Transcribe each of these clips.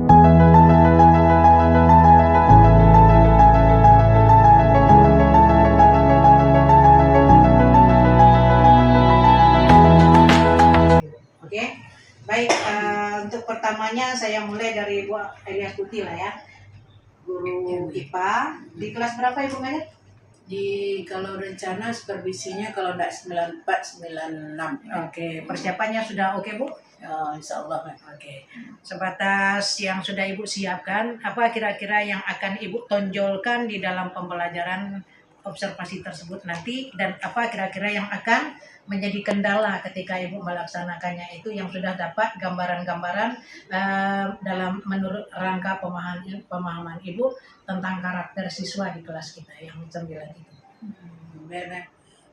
Oke, baik. Untuk pertamanya saya mulai dari Ibu Elia Putih lah ya, guru IPA. Di kelas berapa Ibu Meli? Kalau rencana supervisinya kalau enggak 94 96. Oke, persiapannya sudah oke Bu? Insya Allah. Oke, sebatas yang sudah Ibu siapkan, apa kira-kira yang akan Ibu tonjolkan di dalam pembelajaran observasi tersebut nanti, dan apa kira-kira yang akan menjadi kendala ketika Ibu melaksanakannya, itu yang sudah dapat gambaran-gambaran dalam menurut rangka pemahaman Ibu tentang karakter siswa di kelas kita yang 9 itu.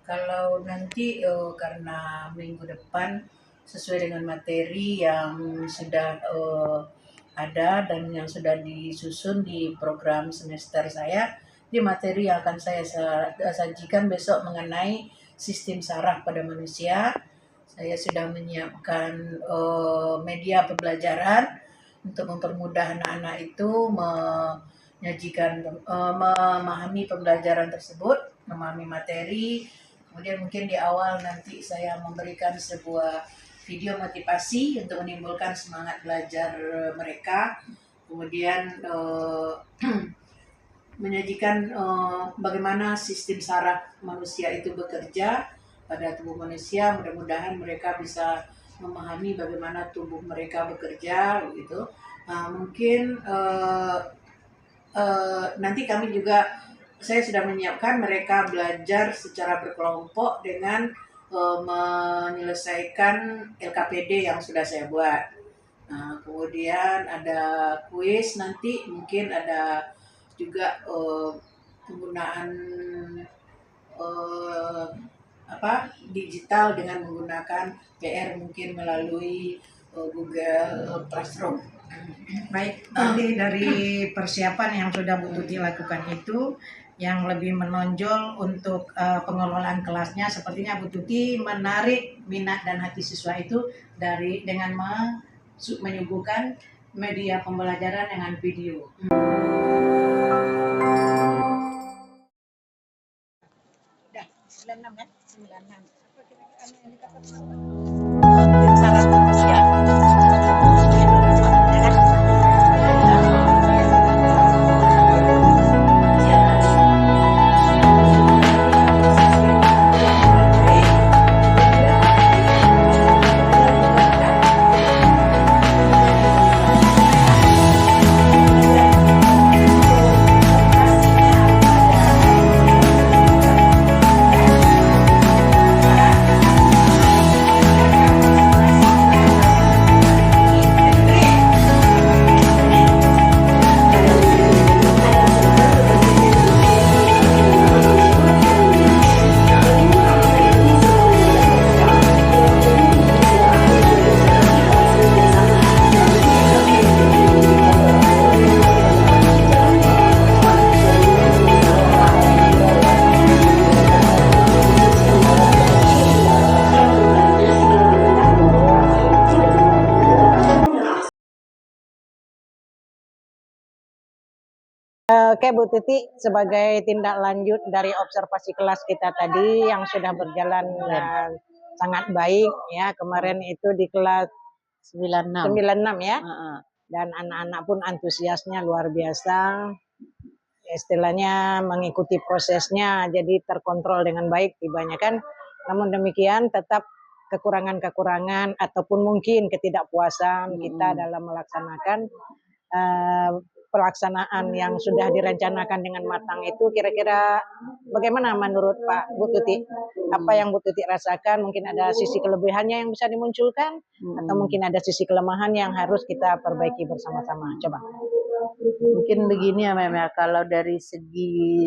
Kalau nanti karena minggu depan sesuai dengan materi yang sudah ada dan yang sudah disusun di program semester saya, di materi yang akan saya sajikan besok mengenai sistem saraf pada manusia. Saya sudah menyiapkan media pembelajaran untuk mempermudah anak-anak itu memahami pembelajaran tersebut, memahami materi. Kemudian mungkin di awal nanti saya memberikan sebuah video motivasi untuk menimbulkan semangat belajar mereka. Kemudian menyajikan bagaimana sistem saraf manusia itu bekerja pada tubuh manusia. Mudah-mudahan mereka bisa memahami bagaimana tubuh mereka bekerja begitu. Mungkin nanti kami juga, saya sudah menyiapkan mereka belajar secara berkelompok dengan menyelesaikan LKPD yang sudah saya buat. Kemudian ada kuis, nanti mungkin ada juga penggunaan digital dengan menggunakan PR mungkin melalui Google Classroom. Baik, nanti dari persiapan yang sudah Bu Tuti lakukan itu, yang lebih menonjol untuk pengelolaan kelasnya, sepertinya Bu Tuti menarik minat dan hati siswa itu dengan menyuguhkan media pembelajaran dengan video. Udah, 96 ya? 96. Apa kira-kira yang dikatakan? Saraf manusia. Oke Bu Titi, sebagai tindak lanjut dari observasi kelas kita tadi yang sudah berjalan sangat baik ya, kemarin itu di kelas 96 ya, dan anak-anak pun antusiasnya luar biasa, istilahnya mengikuti prosesnya, jadi terkontrol dengan baik tibanya kan. Namun demikian tetap kekurangan-kekurangan ataupun mungkin ketidakpuasan kita dalam melaksanakan pelaksanaan yang sudah direncanakan dengan matang itu. Kira-kira bagaimana menurut Pak Bu Tuti? Apa yang Bu Tuti rasakan? Mungkin ada sisi kelebihannya yang bisa dimunculkan, atau mungkin ada sisi kelemahan yang harus kita perbaiki bersama-sama. Coba. Mungkin begini ya Mem, kalau dari segi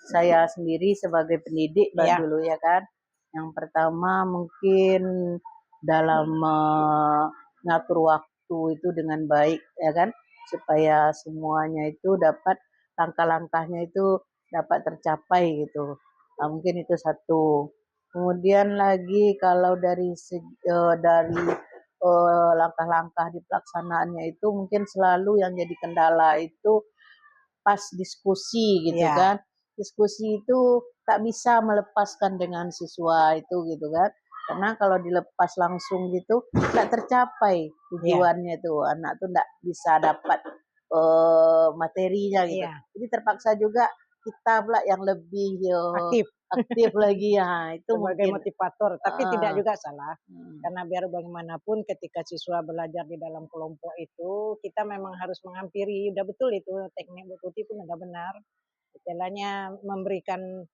saya sendiri sebagai pendidik dulu ya kan, yang pertama mungkin dalam mengatur waktu itu dengan baik ya kan, supaya semuanya itu dapat, langkah-langkahnya itu dapat tercapai gitu. Mungkin itu satu. Kemudian lagi kalau dari langkah-langkah di pelaksanaannya itu mungkin selalu yang jadi kendala itu pas diskusi gitu Iya. kan. Diskusi itu tak bisa melepaskan dengan siswa itu gitu kan. Karena kalau dilepas langsung gitu nggak tercapai tujuannya tuh. Anak tuh nggak bisa dapat materinya gitu. Iya. Jadi terpaksa juga kita pula yang lebih aktif lagi ya. Itu Sebagai mungkin motivator, tapi tidak juga salah. Hmm. Karena biar bagaimanapun ketika siswa belajar di dalam kelompok itu, kita memang harus menghampiri, udah betul itu teknik Bu Tuti pun udah benar. Istilahnya memberikan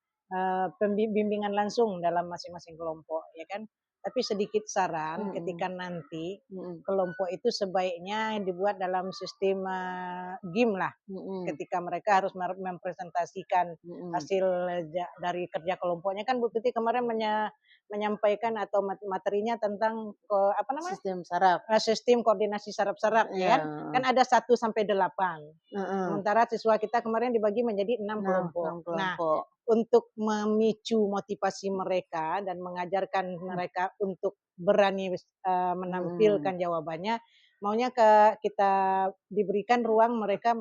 bimbingan langsung dalam masing-masing kelompok, ya kan. Tapi sedikit saran, ketika nanti kelompok itu sebaiknya dibuat dalam sistem game lah. Ketika mereka harus mempresentasikan hasil dari kerja kelompoknya, kan Bu Tuti kemarin menyampaikan atau materinya tentang apa namanya? Sistem saraf. Sistem koordinasi saraf-saraf, ya kan? Kan ada 1 sampai 8. Sementara siswa kita kemarin dibagi menjadi 6 kelompok. Nah, untuk memicu motivasi mereka dan mengajarkan mereka untuk berani menampilkan jawabannya, maunya kita diberikan ruang mereka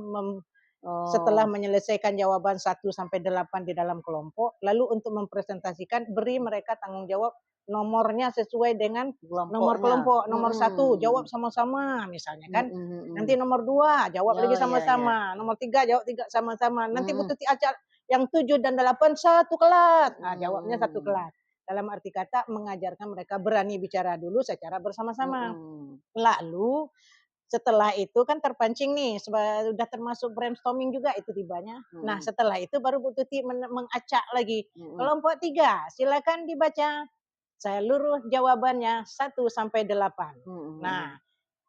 setelah menyelesaikan jawaban 1 sampai 8 di dalam kelompok, lalu untuk mempresentasikan, beri mereka tanggung jawab nomornya sesuai dengan nomor kelompok. Nomor 1 jawab sama-sama misalnya kan. Nanti nomor 2 jawab lagi sama-sama. Nomor 3 jawab 3 sama-sama. Nanti Bu Tuti ajak yang 7 dan 8 satu kelas. Nah, jawabnya satu kelas. Dalam arti kata mengajarkan mereka berani bicara dulu secara bersama-sama. Lalu setelah itu kan terpancing nih, sudah termasuk brainstorming juga itu tibanya. Nah, setelah itu baru Bu Tuti mengacak lagi. Kelompok 3, silakan dibaca seluruh jawabannya 1 sampai 8. Nah,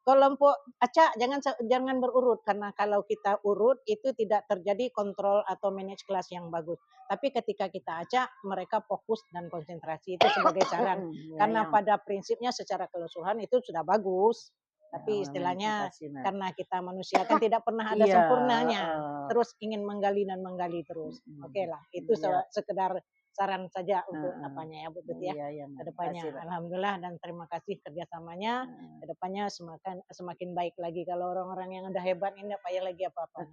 kelompok acak jangan berurut, karena kalau kita urut itu tidak terjadi kontrol atau manage kelas yang bagus. Tapi ketika kita acak, mereka fokus dan konsentrasi, itu sebagai saran. Karena pada prinsipnya secara keseluruhan itu sudah bagus. Tapi istilahnya karena kita manusia kan tidak pernah ada sempurnanya. Terus ingin menggali dan menggali terus. Oke lah, itu sekedar saran saja untuk apanya ya Bu Tuti ya, kedepannya. Alhamdulillah dan terima kasih kerjasamanya. Kedepannya semakin baik lagi. Kalau orang-orang yang udah hebat ini tidak payah lagi apa-apa.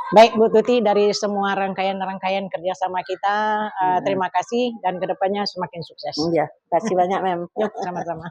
Baik Bu Tuti, dari semua rangkaian kerjasama kita, terima kasih dan kedepannya semakin sukses. Iya, kasih banyak Mem. Yuk, sama-sama.